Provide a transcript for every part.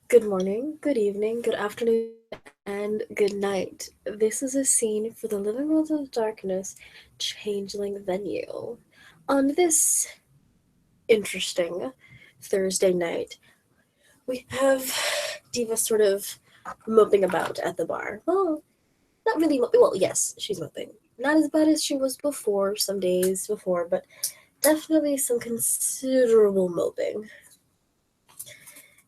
Good morning, good evening, good afternoon, and good night. This is a scene for the Living World of Darkness Changeling venue. On this interesting Thursday night, we have Diva sort of moping about at the bar. Well, not really. Well, yes, she's moping. Not as bad as she was before, some days before, but definitely some considerable moping.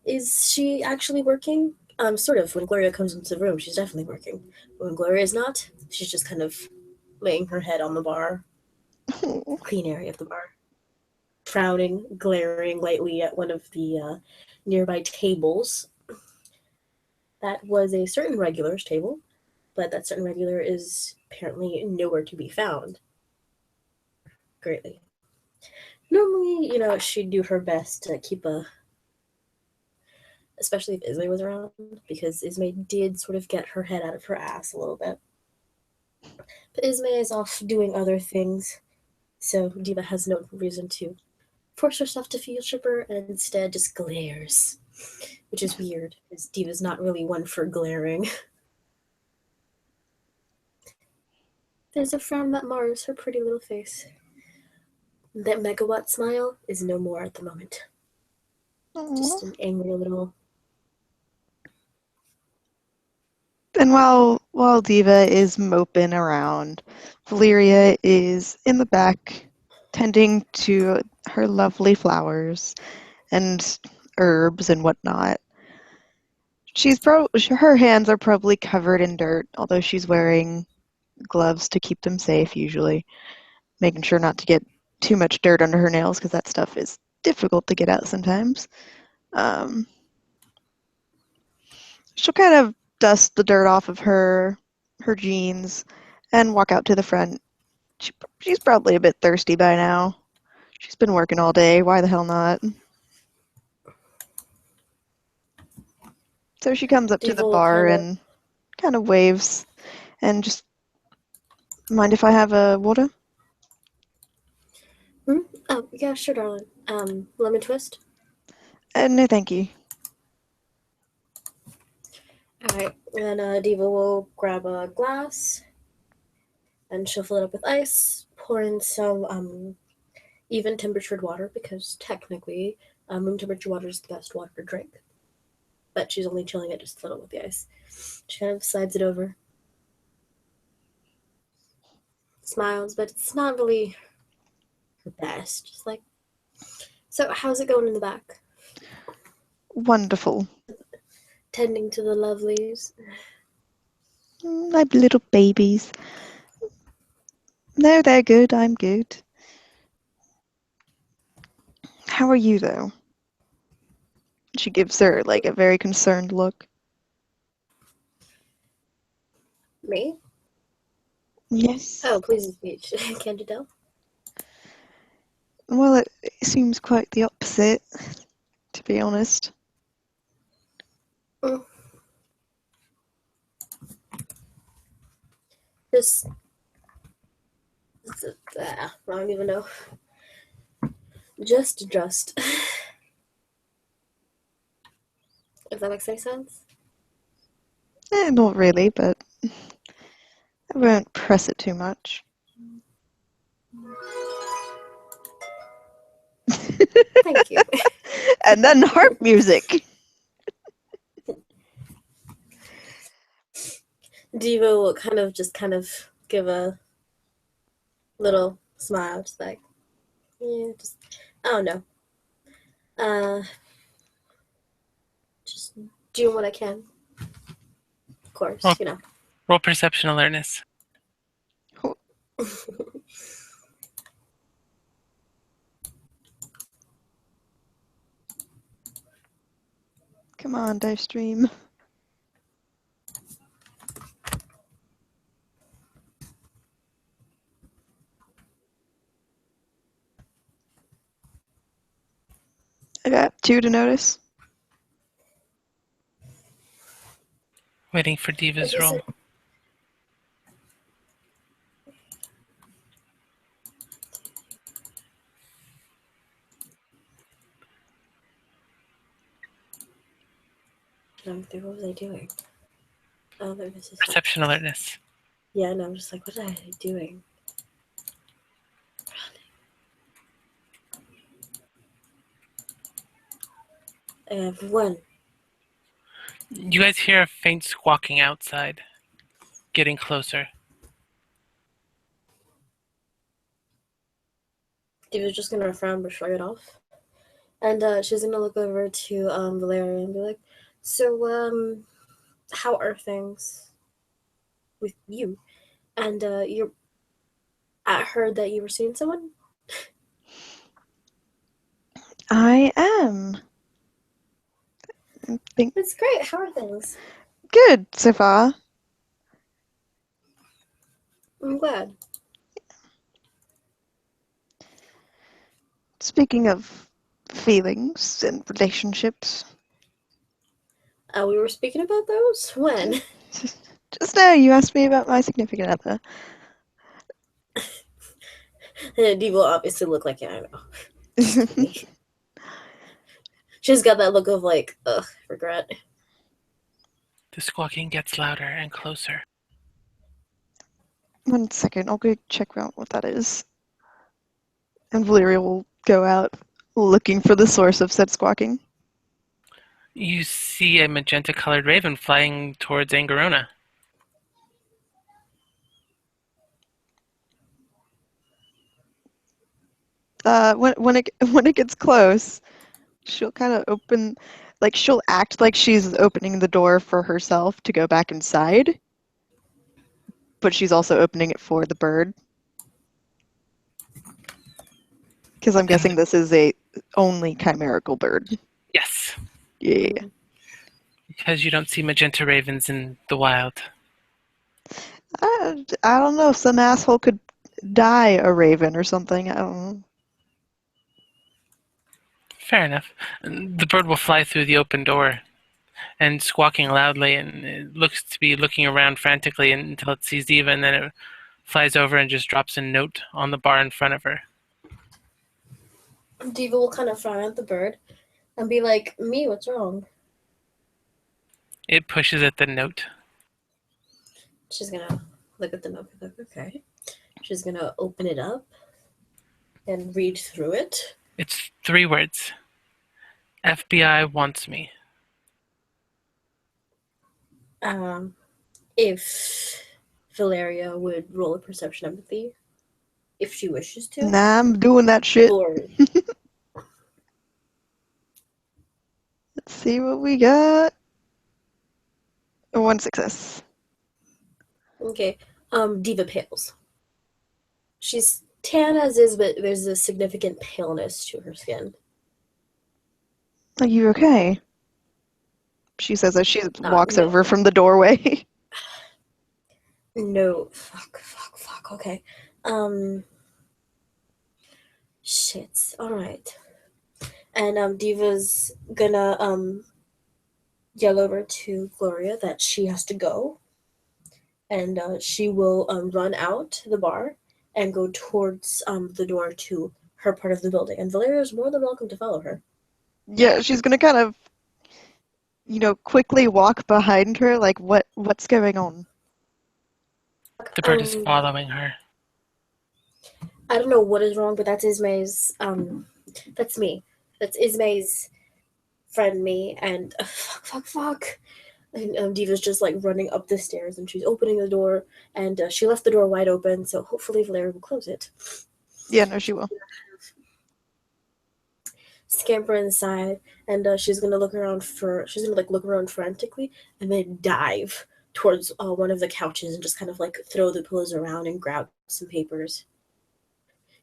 Is she actually working? Sort of. When Gloria comes into the room, she's definitely working. When Gloria is not, she's just kind of laying her head on the bar, clean area of the bar, frowning, glaring lightly at one of the nearby tables. That was a certain regular's table, but that certain regular is apparently nowhere to be found. Greatly. Normally, she'd do her best to keep especially if Ismay was around, because Ismay did sort of get her head out of her ass a little bit. But Ismay is off doing other things, so Diva has no reason to force herself to feel chipper and instead just glares. Which is weird, because Diva's not really one for glaring. There's a frown that mars her pretty little face. That megawatt smile is no more at the moment. Just an angry little. And while Diva is moping around, Valeria is in the back tending to her lovely flowers and herbs and whatnot. Her hands are probably covered in dirt, although she's wearing gloves to keep them safe usually, making sure not to get too much dirt under her nails because that stuff is difficult to get out sometimes. Um, she'll kind of dust the dirt off of her jeans and walk out to the front. She's probably a bit thirsty by now. She's been working all day. Why the hell not? So she comes up to Diva the will bar kind of. and kind of waves and just, mind if I have a water? Hmm? Oh, yeah, sure, darling. Lemon twist? No, thank you. Alright, and Diva will grab a glass and she'll fill it up with ice, pour in some even temperatured water because technically room temperature water is the best water to drink. But she's only chilling it just a little with the ice. She kind of slides it over, smiles, but it's not really her best. Just like, so how's it going in the back? Wonderful. Tending to the lovelies. My little babies. No, they're good. I'm good. How are you, though? She gives her, like, a very concerned look. Me? Yes. Oh, please speech. Can't you tell? Well, it seems quite the opposite, to be honest. Mm. Just, I don't even know. Just. If that makes any sense. Not really, but I won't press it too much. Thank you. And then harp music. Diva will kind of give a little smile, just like, yeah, just, I don't know. Uh, just doing what I can. Of course, Roll, roll perception alertness. Come on, dive stream. I got 2 to notice. Waiting for Diva's roll. going through. What was I doing? Oh, there this is. Perception alertness. Yeah, and I'm just like, what was I doing? I have one. You guys hear a faint squawking outside, getting closer. Diva's just gonna frown but shrug it off. And she's gonna look over to Valeria and be like, so, how are things with you? And I heard that you were seeing someone? I am. It's great. How are things? Good so far. I'm glad. Speaking of feelings and relationships, We were speaking about those? When? just now you asked me about my significant other. And Diva will obviously look like, yeah, I know. Just kidding. She's got that look of like, ugh, regret. The squawking gets louder and closer. 1 second, I'll go check out what that is. And Valeria will go out looking for the source of said squawking. You see a magenta-colored raven flying towards Angarona. When it gets close, she'll kind of she'll act like she's opening the door for herself to go back inside, but she's also opening it for the bird. Because I'm guessing this is a only chimerical bird. Yes. Yeah. Because you don't see magenta ravens in the wild. I don't know if some asshole could dye a raven or something. I don't know. Fair enough. The bird will fly through the open door and squawking loudly, and it looks to be looking around frantically until it sees Diva, and then it flies over and just drops a note on the bar in front of her. Diva will kind of frown at the bird and be like, me, what's wrong? It pushes at the note. She's gonna look at the note and be like, okay. She's gonna open it up and read through it. It's 3 words. FBI wants me. If Valeria would roll a perception empathy, if she wishes to. Nah, I'm doing that shit. Or Let's see what we got. 1 success. okay, Diva pales. She's tan as is, but there's a significant paleness to her skin. Are you okay? She says as she walks No. over from the doorway. No, fuck, okay. Shit, alright. And, Diva's gonna, yell over to Gloria that she has to go. And, she will, run out the bar and go towards, the door to her part of the building. And Valeria is more than welcome to follow her. Yeah, she's gonna kind of, quickly walk behind her, like, what's going on? The bird is following her. I don't know what is wrong, but that's Ismay's, that's me. That's Ismay's friend, me, and fuck. And Diva's just like running up the stairs and she's opening the door and she left the door wide open, so hopefully Valeria will close it. Yeah, no, she will. Scamper inside and she's gonna look around frantically and then dive towards one of the couches and just kind of like throw the pillows around and grab some papers.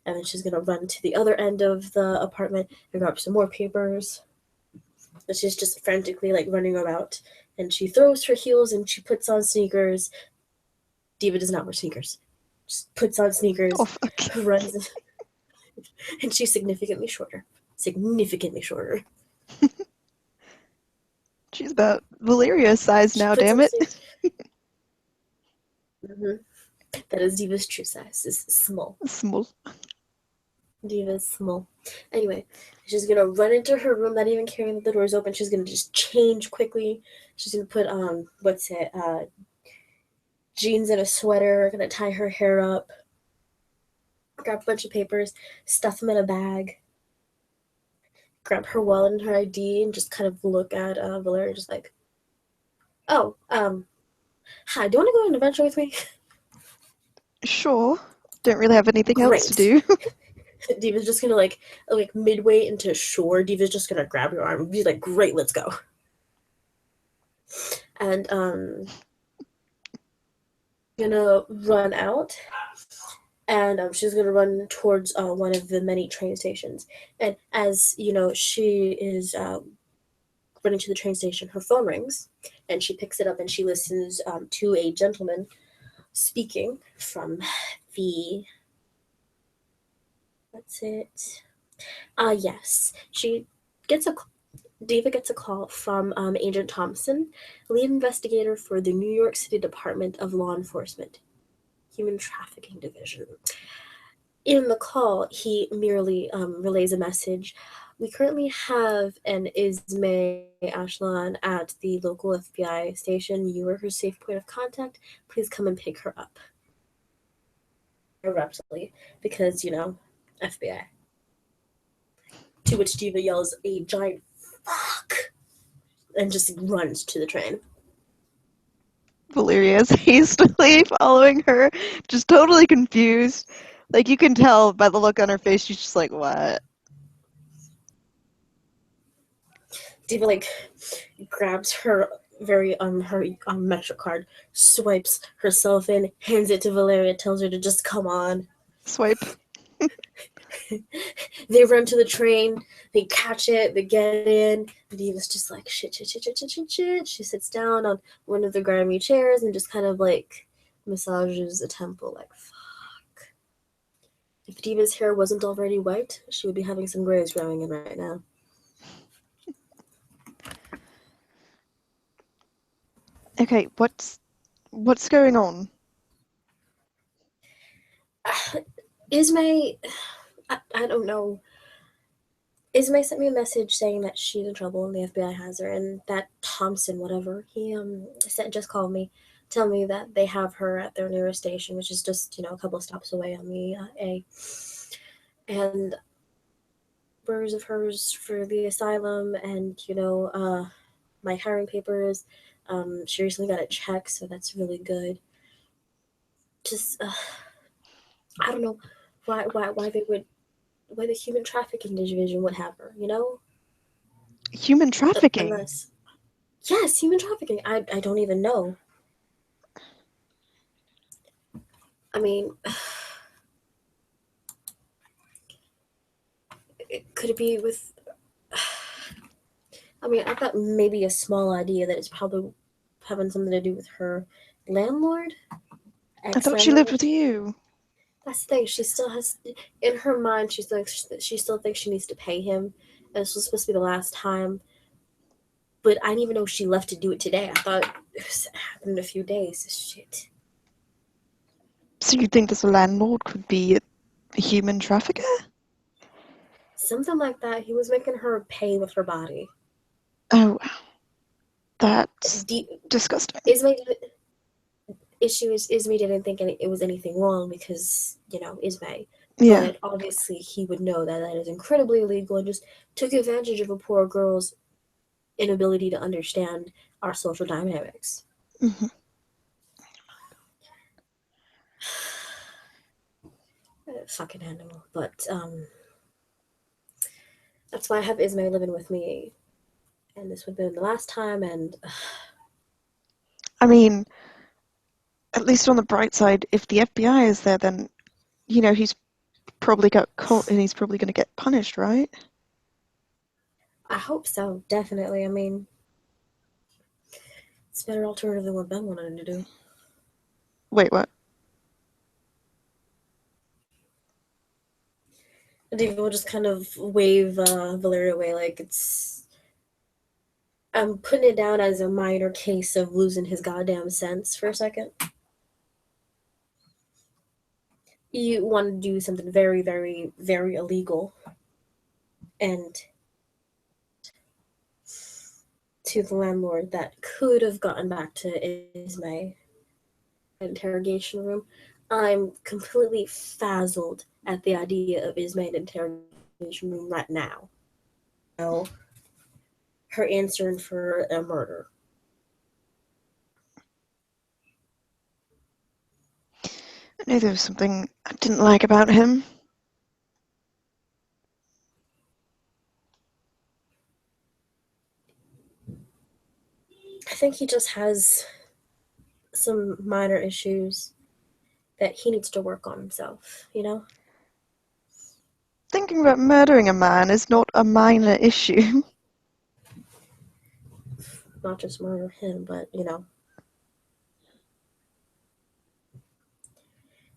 And then she's gonna run to the other end of the apartment and grab some more papers. And she's just frantically like running about. And she throws her heels and she puts on sneakers. Diva does not wear sneakers. Just puts on sneakers, Oh, fuck. runs, and she's significantly shorter. Significantly shorter. She's about Valeria's size now, damn it. Mm-hmm. That is Diva's true size. Is small. Small. Diva's small. Anyway, she's gonna run into her room, not even caring that the door's open. She's gonna just change quickly. She's gonna put jeans and a sweater, gonna tie her hair up, grab a bunch of papers, stuff them in a bag, grab her wallet and her ID, and just kind of look at Valeria, just like, oh, hi, do you want to go on an adventure with me? Sure. Don't really have anything else to do. Diva's just gonna like midway into shore, Diva's just gonna grab your arm and be like, great, let's go. And gonna run out, and she's gonna run towards one of the many train stations. And as you know, she is running to the train station, her phone rings, and she picks it up and she listens to a gentleman speaking from the. What's it? Yes. Diva gets a call from Agent Thompson, lead investigator for the New York City Department of Law Enforcement, Human Trafficking Division. In the call, he merely relays a message. We currently have an Ismay Ashlan at the local FBI station. You are her safe point of contact. Please come and pick her up. Abruptly, because, FBI. To which Diva yells a giant fuck and just runs to the train. Valeria is hastily following her, just totally confused. Like, you can tell by the look on her face, she's just like, what? Diva, grabs her Metro card, swipes herself in, hands it to Valeria, tells her to just come on. Swipe. They run to the train, they catch it, they get in. Diva's just like, shit. She sits down on one of the grimy chairs and just kind of massages a temple, like, fuck. If Diva's hair wasn't already white, she would be having some grays growing in right now. Okay, what's going on? Ismay, I don't know. Ismay sent me a message saying that she's in trouble and the FBI has her, and that Thompson, whatever, he just called me, tell me that they have her at their nearest station, which is just a couple stops away on the A, and papers of hers for the asylum, and my hiring papers. She recently got a check, so that's really good. Just I don't know why the human trafficking division would have her, Human trafficking? Unless, yes, human trafficking. I don't even know. I mean, could it be with? I mean, I've got maybe a small idea that it's probably having something to do with her landlord. I thought she lived with you. That's the thing. She still has, in her mind, she still thinks she needs to pay him. And this was supposed to be the last time. But I didn't even know she left to do it today. I thought it happened in a few days. Shit. So you think this landlord could be a human trafficker? Something like that. He was making her pay with her body. Oh, wow. That's disgusting. Issue is Ismay didn't think it was anything wrong because, Ismay. Yeah. But obviously he would know that is incredibly illegal and just took advantage of a poor girl's inability to understand our social dynamics. Mm-hmm. Fucking animal. But that's why I have Ismay living with me. And this would have been the last time, and I mean, at least on the bright side, if the FBI is there, then, he's probably got caught and he's probably going to get punished, right? I hope so, definitely. I mean, it's a better alternative than what Ben wanted him to do. Wait, what? Diva will just kind of wave Valeria away like I'm putting it down as a minor case of losing his goddamn sense for a second. you want to do something very, very, very illegal, and to the landlord that could have gotten back to Ismay interrogation room. I'm completely frazzled at the idea of Ismay in interrogation room right now. You know, her answering for a murder. I knew there was something I didn't like about him. I think he just has some minor issues that he needs to work on himself, you know? Thinking about murdering a man is not a minor issue. Not just murder him, but, you know.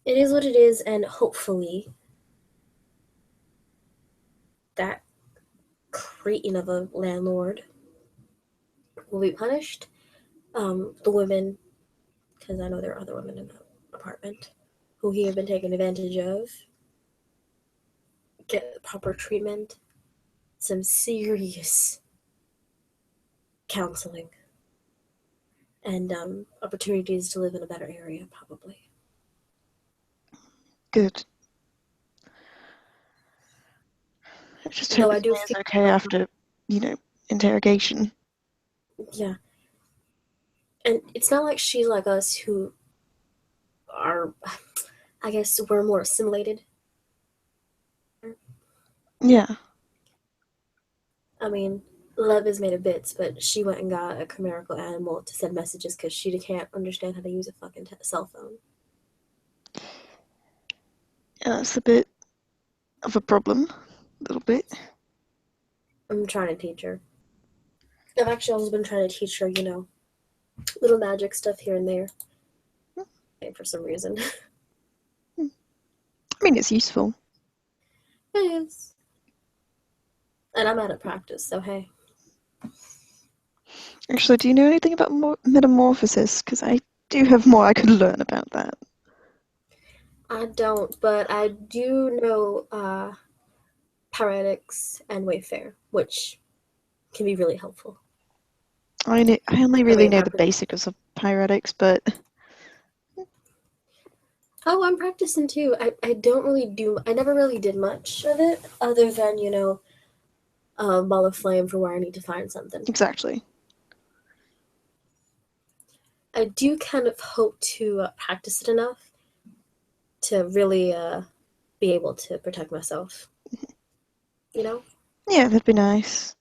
It is what it is, and hopefully that cretin of a landlord will be punished. The women, because I know there are other women in the apartment who he have been taken advantage of, get proper treatment, some serious counseling, and opportunities to live in a better area, probably. Good. I just Though hope I do Ismay is feel, okay after, interrogation. yeah. And it's not like she's like us who are, I guess, we're more assimilated. Yeah. I mean, love is made of bits, but she went and got a chimerical animal to send messages because she can't understand how to use a fucking cell phone. Yeah, that's a bit of a problem. A little bit. I'm trying to teach her. I've actually also been trying to teach her, little magic stuff here and there. For some reason. I mean, it's useful. It is. And I'm out of practice, so hey. Actually, do you know anything about metamorphosis? Because I do have more I could learn about that. I don't, but I do know Paretics and Wayfair, which can be really helpful. I only really know the practice. basics of pyretics, but Oh, I'm practicing too. I don't really do. I never really did much of it, other than a ball of flame for where I need to find something. exactly. I do kind of hope to practice it enough to really be able to protect myself. You know? Yeah, that'd be nice.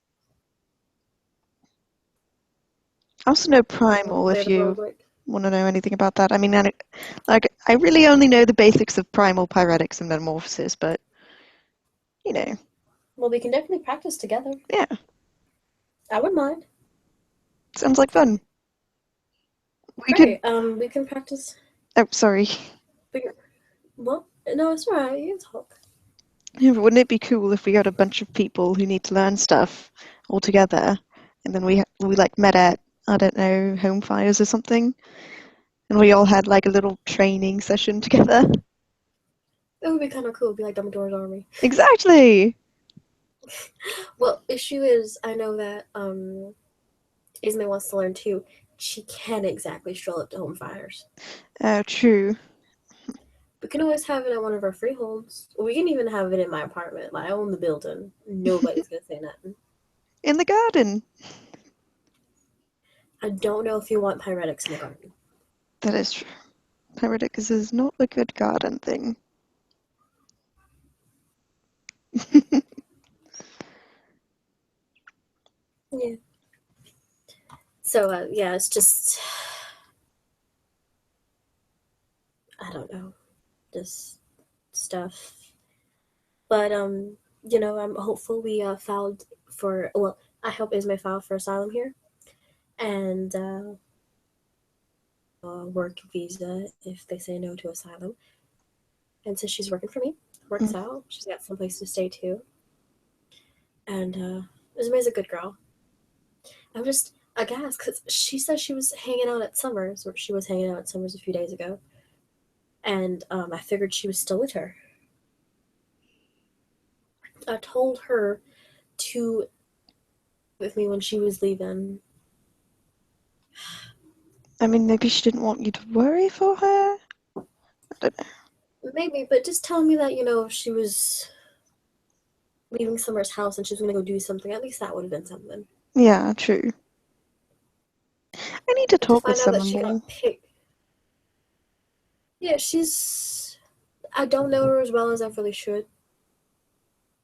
I also know primal if you want to know anything about that. I mean, I really only know the basics of primal, pyretics, and metamorphosis, but Well, we can definitely practice together. Yeah. I wouldn't mind. Sounds like fun. We can practice. Oh, sorry. Well, no, it's alright. You can talk. Yeah, but wouldn't it be cool if we got a bunch of people who need to learn stuff all together, and then we like met at, I don't know, home fires or something, and we all had like a little training session together? It would be kind of cool. It'd be like Dumbledore's army. Exactly. Well, issue is, I know that Ismay wants to learn too. She can't exactly stroll up to home fires. True. We can always have it at one of our freeholds. We can even have it in my apartment. Like, I own the building. Nobody's gonna say nothing. In the garden. I don't know if you want pyretics in the garden. That is true. Pyretics is not a good garden thing. Yeah. So, yeah, it's just... I don't know. Just stuff. But, I'm hopeful we filed for... Well, I hope Ismay filed for asylum here. And, work visa if they say no to asylum. And since she's working for me, works out. She's got some place to stay too. And Ismay's a good girl. I'm just aghast because she said she was hanging out at Summers, or she was hanging out at Summers a few days ago. and I figured she was still with her. I told her to with me when she was leaving. I mean, maybe she didn't want you to worry for her? I don't know. Maybe, but just tell me that, she was leaving Summer's house and she was going to go do something. At least that would have been something. Yeah, true. I need to But to talk with find out that someone she more. got picked. Yeah, I don't know her as well as I really should.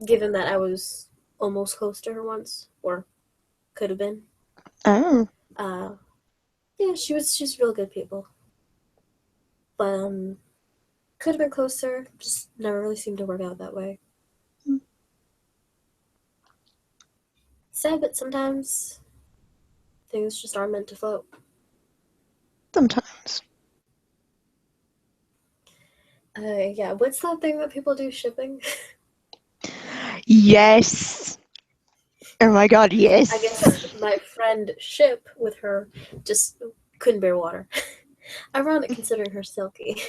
Given that I was almost close to her once. Or could have been. Oh. Yeah, she's real good people. But, could have been closer. Just never really seemed to work out that way. Sad, but sometimes things just aren't meant to float. Sometimes. Yeah, what's that thing that people do, shipping? Yes! Oh my god, yes! I guess my friend Ship with her just couldn't bear water. Ironic considering her silky.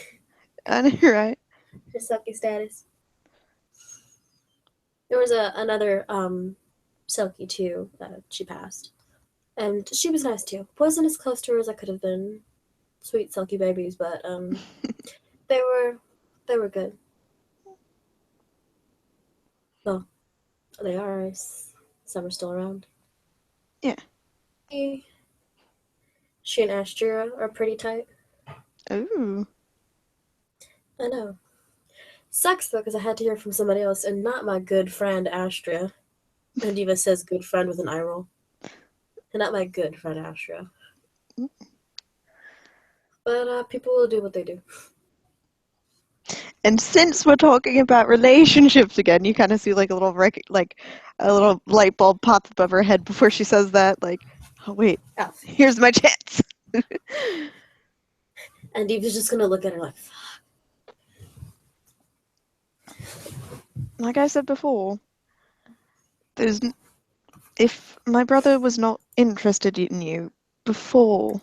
I know, right? Her silky status. There was another silky too that she passed. And she was nice too. Wasn't as close to her as I could have been. Sweet silky babies, but they were good. Well, they are. Some are still around. Yeah. She and Astria are pretty tight. Ooh. I know. Sucks though, because I had to hear from somebody else, and not my good friend Astria. And Diva says good friend with an eye roll. And not my good friend Astria. But people will do what they do. And since we're talking about relationships again, you kind of see like a little a little light bulb pop above her head before she says that. Like, oh wait, here's my chance. And Diva's just gonna look at her like, fuck. Like I said before, if my brother was not interested in you before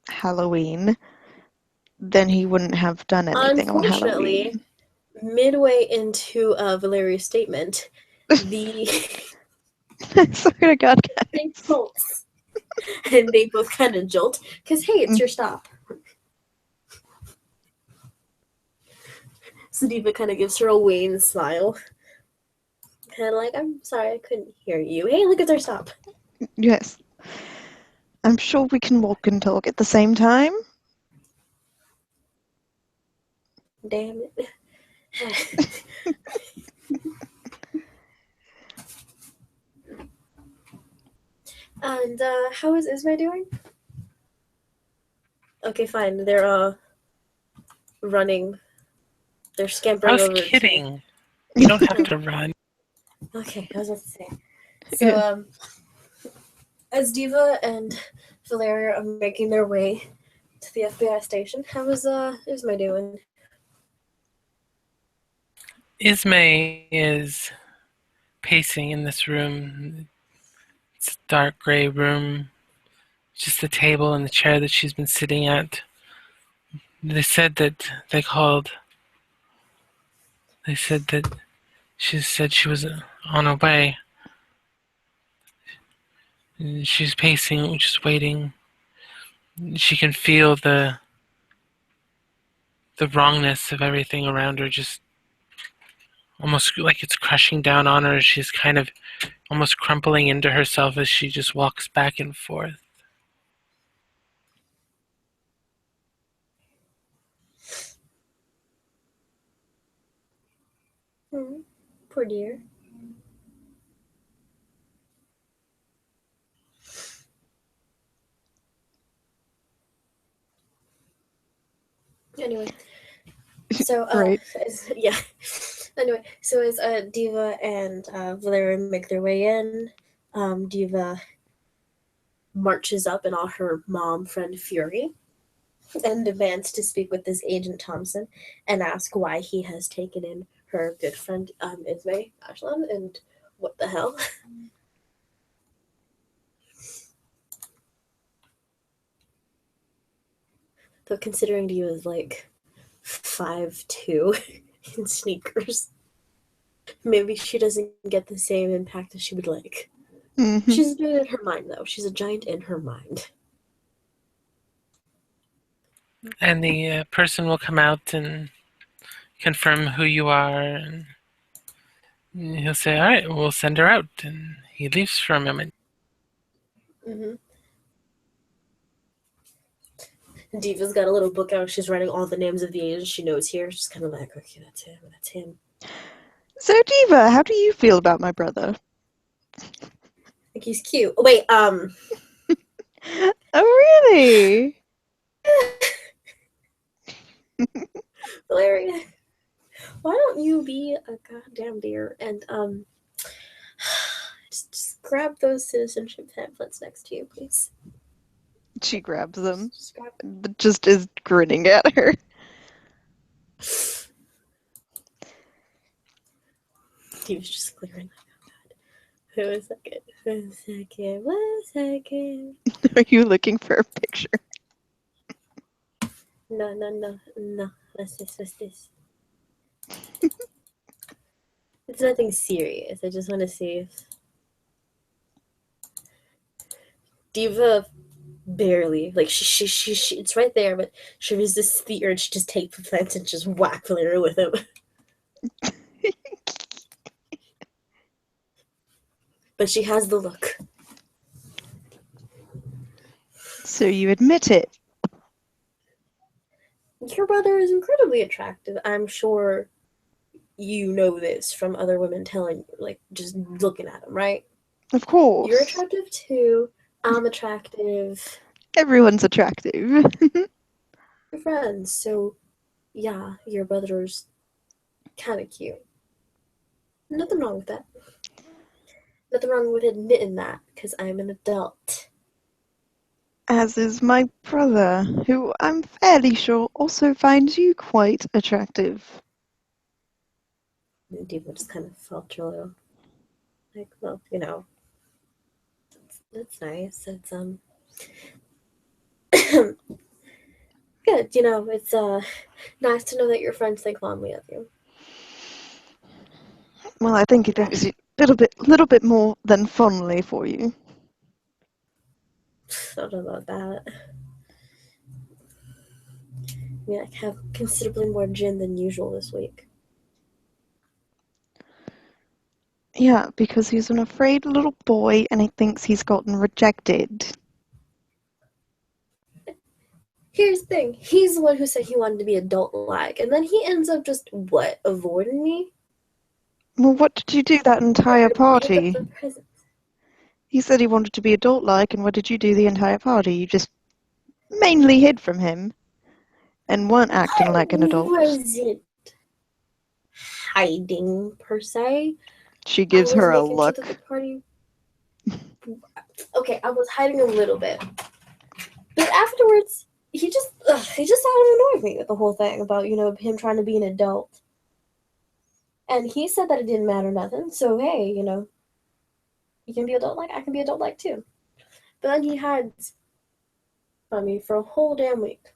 Halloween, then he wouldn't have done anything on Halloween. Midway into Valeria's statement, the I swear to God, they pulse. And they both kind of jolt, because hey, it's your stop. So Diva kind of gives her a wan smile. Kind of like, I'm sorry, I couldn't hear you. Hey, look, it's our stop. Yes. I'm sure we can walk and talk at the same time. Damn it. And how is Ismay doing? Okay, fine. They're running. They're scampering over. I was kidding. You don't have to run. Okay, I was about to say. So, as Diva and Valeria are making their way to the FBI station, how is Ismay doing? Ismay is pacing in this room. It's a dark gray room. Just the table and the chair that she's been sitting at. They said that she said she was on her way. And she's pacing, just waiting. She can feel the wrongness of everything around her, just almost like it's crushing down on her. She's kind of almost crumpling into herself as she just walks back and forth. Poor dear. Anyway, so Right. Anyway, so as Diva and Valeria make their way in, Diva marches up in all her mom friend fury and demands to speak with this Agent Thompson and ask why he has taken in her good friend Ismay Ashland and what the hell. But considering Diva is like 5'2" in sneakers. Maybe she doesn't get the same impact as she would like. Mhm. She's big in her mind, though. She's a giant in her mind. And the person will come out and confirm who you are, and he'll say, "All right, we'll send her out." And he leaves for a moment. Mm-hmm. Diva's got a little book out. She's writing all the names of the agents she knows here. She's kind of like, okay, that's him, that's him. So, Diva, how do you feel about my brother? Like, he's cute. Oh, wait, Oh, really? Valeria, why don't you be a goddamn dear and, just grab those citizenship pamphlets next to you, please. She grabs them, Just grab but just is grinning at her. He was just clearing. Oh, God. 1 second. 1 second. 1 second. Are you looking for a picture? No. What's this? It's nothing serious. I just want to see if Diva barely, like, she it's right there, but she resists the urge to just take the plants and just whack Valeria with him. But she has the look. So you admit it. Your brother is incredibly attractive. I'm sure you know this from other women telling you, like, just looking at him, right? Of course. You're attractive too. I'm attractive. Everyone's attractive. We're friends, so yeah, your brother's kind of cute. Nothing wrong with that. Nothing wrong with admitting that, because I'm an adult. As is my brother, who I'm fairly sure also finds you quite attractive. And Diva just kind of felt a little like, well, you know, that's nice. It's good. You know, it's nice to know that your friends think fondly of you. Well, I think he thinks a little bit more than fondly for you. I don't know about that. I mean, I have considerably more gin than usual this week. Yeah, because he's an afraid little boy and he thinks he's gotten rejected. Here's the thing. He's the one who said he wanted to be adult-like, and then he ends up just, what, avoiding me? Well, what did you do that entire party? The presents. He said he wanted to be adult-like, and what did you do the entire party? You just mainly hid from him and weren't acting like an adult. I wasn't hiding, per se. She gives her a Making look. sure that the party... Okay, I was hiding a little bit. But afterwards, he just annoyed me with the whole thing about, you know, him trying to be an adult. And he said that it didn't matter nothing, so hey, you know, you can be adult-like, I can be adult-like too. But then he hides from me for a whole damn week.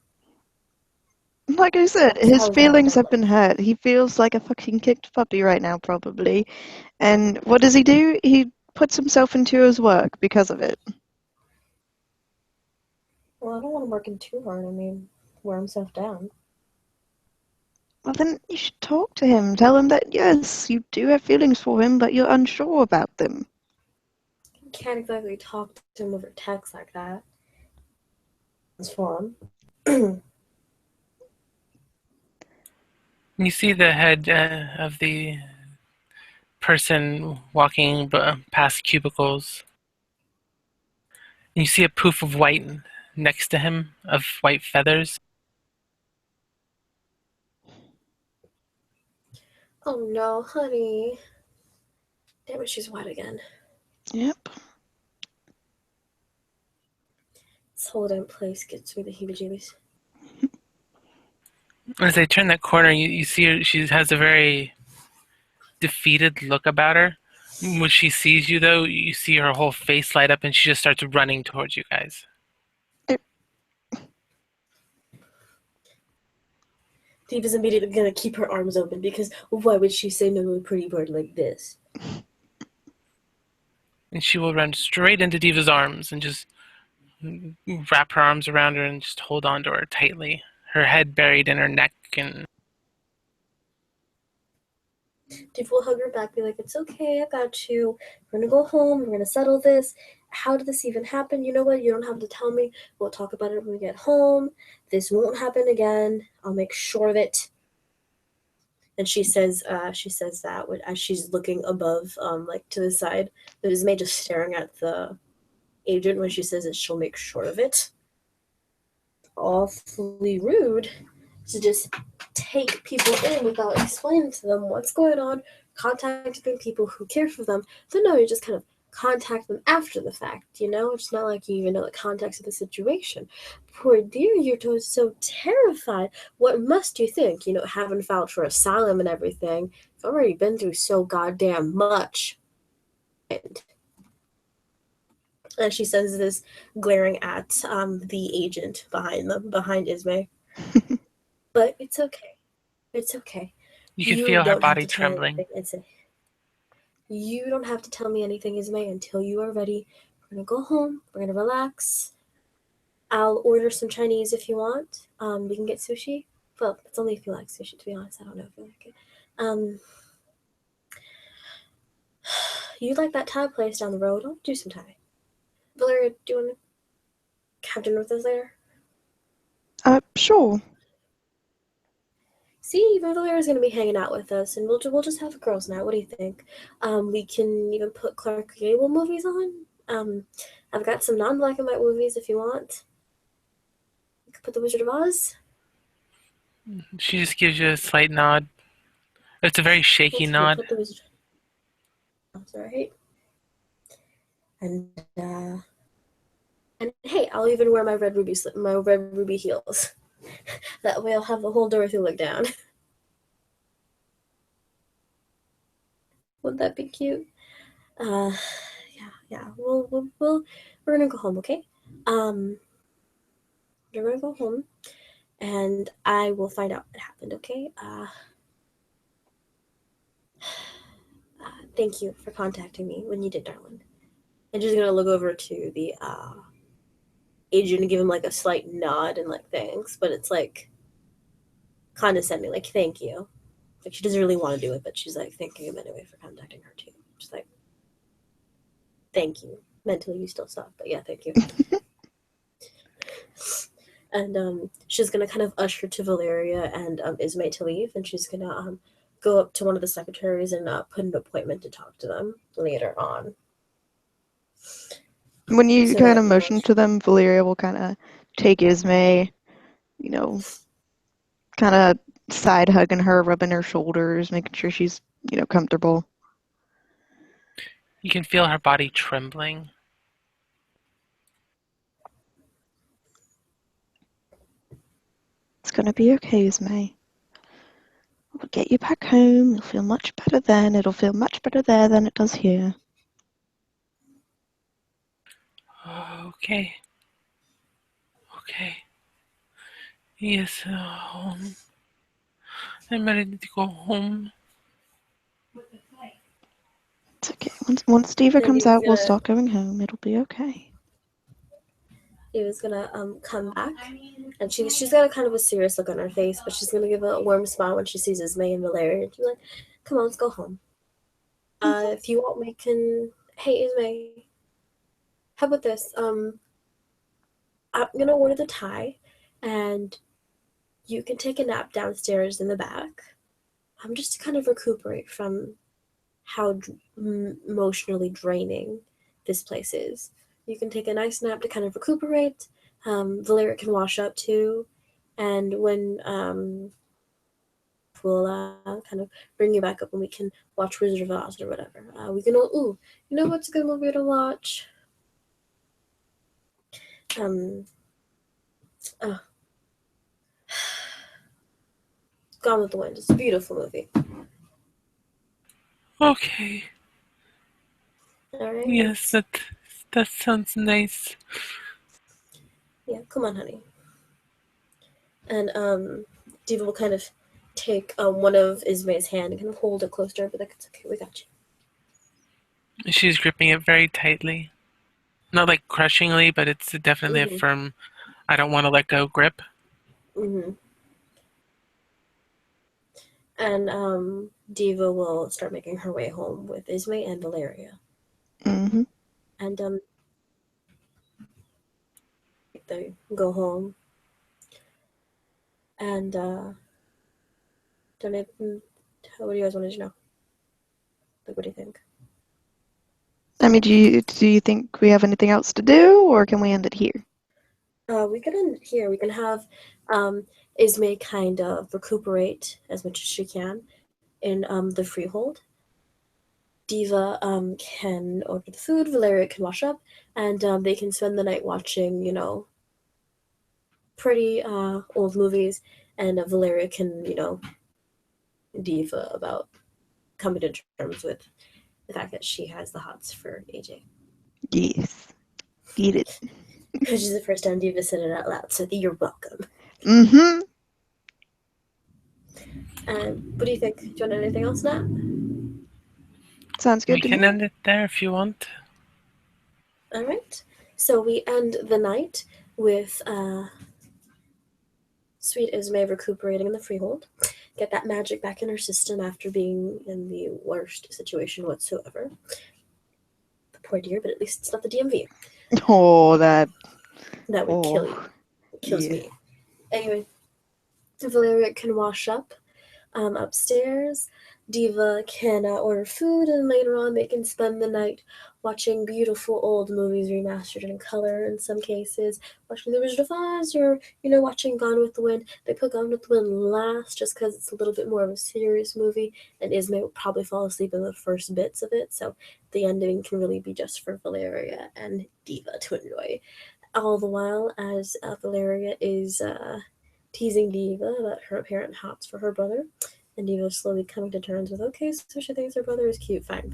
Like I said, That's his how feelings have adult-like. been hurt. He feels like a fucking kicked puppy right now, probably. And what does he do? He puts himself into his work because of it. Well, I don't want him working too hard. I mean, wear himself down. Well, then you should talk to him. Tell him that, yes, you do have feelings for him, but you're unsure about them. You can't exactly talk to him over text like that. It's for him. You see the head of the person walking past cubicles. You see a poof of white next to him, of white feathers. Oh no, honey. Damn it, she's white again. Yep. This whole damn place gets me the heebie-jeebies. As they turn that corner, you see her, she has a very defeated look about her. When she sees you, though, you see her whole face light up and she just starts running towards you guys. Diva's immediately gonna keep her arms open because why would she say no to a pretty bird like this? And she will run straight into Diva's arms and just wrap her arms around her and just hold on to her tightly, her head buried in her neck. And Diva will hug her back, be like, it's okay, I got you. We're gonna go home, we're gonna settle this. How did this even happen? You know what? You don't have to tell me. We'll talk about it when we get home. This won't happen again. I'll make sure of it. And she says that as she's looking above, like to the side. But Ismay just staring at the agent when she says that she'll make sure of it. Awfully rude to just take people in without explaining to them what's going on, contacting people who care for them. So no, you just kind of contact them after the fact, you know? It's not like you even know the context of the situation. Poor dear, you're so terrified. What must you think? You know, having filed for asylum and everything. You've already been through so goddamn much. And she says this, glaring at the agent behind Ismay. But it's okay. It's okay. you can feel her don't have body to tell me trembling. anything. You don't have to tell me anything, Ismay, until you are ready. We're gonna go home. We're gonna relax. I'll order some Chinese if you want. We can get sushi. Well, it's only if you like sushi, to be honest. I don't know if you like it. You like that Thai place down the road? I'll do some Thai. Valeria, do you want to have dinner with us later? Sure. See, even Valeria's gonna be hanging out with us, and we'll just have a girls' night. What do you think? We can even put Clark Gable movies on. I've got some non-black and white movies if you want. We could put The Wizard of Oz. She just gives you a slight nod. It's a very shaky Okay, nod. put The Wizard of Oz, alright? And hey, I'll even wear my red ruby heels. That way I'll have the whole Dorothy look down. Wouldn't that be cute? Yeah. We're gonna go home, okay? We're gonna go home, and I will find out what happened, okay? Thank you for contacting me when you did, darling. And she's gonna look over to the agent and give him like a slight nod and like thanks, but it's like condescending, like thank you. Like she doesn't really want to do it, but she's like thanking him anyway for contacting her too. She's like, thank you. Mentally, you still suck, but yeah, thank you. And she's gonna kind of usher to Valeria and Ismay to leave, and she's gonna go up to one of the secretaries and put an appointment to talk to them later on. When you So kind that, of motion to them, Valeria will kind of take Ismay, kind of side hugging her, rubbing her shoulders, making sure she's, comfortable. You can feel her body trembling. It's going to be okay, Ismay. We'll get you back home. You'll feel much better then. It'll feel much better there than it does here. Okay. Yes, home. I'm ready to go home. It's okay. Once Diva then comes out, we'll start going home. It'll be okay. he was gonna come back, and she's got a kind of a serious look on her face, but she's gonna give a warm smile when she sees Ismay and Valeria, and she's like, "Come on, let's go home. If you want, we can. Hey, Ismay, how about this? I'm gonna order the Thai, and you can take a nap downstairs in the back. Just to kind of recuperate from how emotionally draining this place is. You can take a nice nap to kind of recuperate. Valeria can wash up too, and when we'll kind of bring you back up and we can watch Wizard of Oz or whatever. We can you know what's a good movie to watch? Gone with the Wind. It's a beautiful movie. Okay. All right. Yes, that sounds nice. Yeah, come on, honey. And Diva will kind of take one of Ismay's hand and kind of hold it close to her, but like, it's okay, we got you. She's gripping it very tightly. Not like crushingly, but it's definitely a firm, I don't want to let go grip. And Diva will start making her way home with Ismay and Valeria. Mm-hmm. And they go home. And what do you guys want to know? Like, what do you think? I mean, do you think we have anything else to do, or can we end it here? We can end here. We can have Ismay kind of recuperate as much as she can in the freehold. Diva can order the food, Valeria can wash up, and they can spend the night watching, pretty old movies, and Valeria can, Diva about coming to terms with the fact that she has the hots for AJ. Yes. Eat it. Which is the first time Diva said it out loud, so you're welcome. Mm-hmm. What do you think? Do you want anything else, Nat? Sounds good We to can me. end it there if you want. All right. So we end the night with sweet Ismay recuperating in the freehold. Get that magic back in her system after being in the worst situation whatsoever. The poor dear, but at least it's not the DMV. Oh, that would kill you. It kills me. Anyway, Valeria can wash up upstairs. Diva can order food, and later on they can spend the night watching beautiful old movies remastered in color in some cases, watching The Wizard of Oz, or, watching Gone with the Wind. They put Gone with the Wind last just because it's a little bit more of a serious movie, and Ismay will probably fall asleep in the first bits of it, so the ending can really be just for Valeria and Diva to enjoy. All the while, as Valeria is teasing Diva about her apparent hots for her brother, and Diva's slowly coming to terms with, okay, so she thinks her brother is cute. Fine.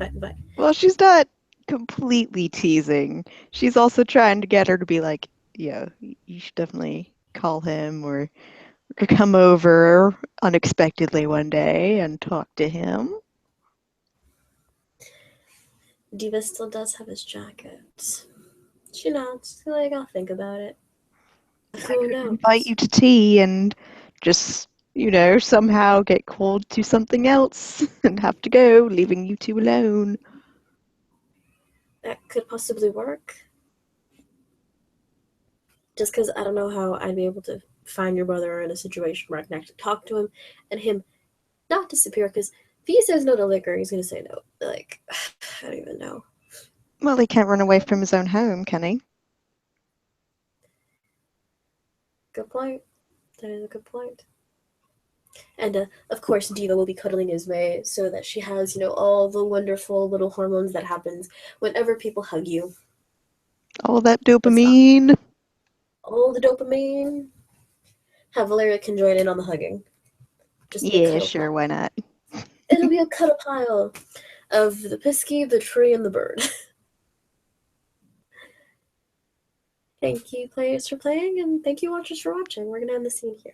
Well, she's not completely teasing. She's also trying to get her to be like, yeah, you should definitely call him or come over unexpectedly one day and talk to him. Diva still does have his jacket. She nods. Like, I'll think about it. Who knows? Invite you to tea and just, somehow get called to something else and have to go, leaving you two alone. That could possibly work. Just because I don't know how I'd be able to find your brother in a situation where I can actually talk to him and him not disappear, because if he says no to liquor, he's going to say no. Like, I don't even know. Well, he can't run away from his own home, can he? Good point. That is a good point. And, of course, Diva will be cuddling Ismay so that she has, all the wonderful little hormones that happens whenever people hug you. All that dopamine. All the dopamine. Have Valeria can join in on the hugging. Just be a cuddle Sure, pile. why not? It'll be a cuddle pile of the pisky, the tree, and the bird. Thank you, players, for playing, and thank you, watchers, for watching. We're going to end the scene here.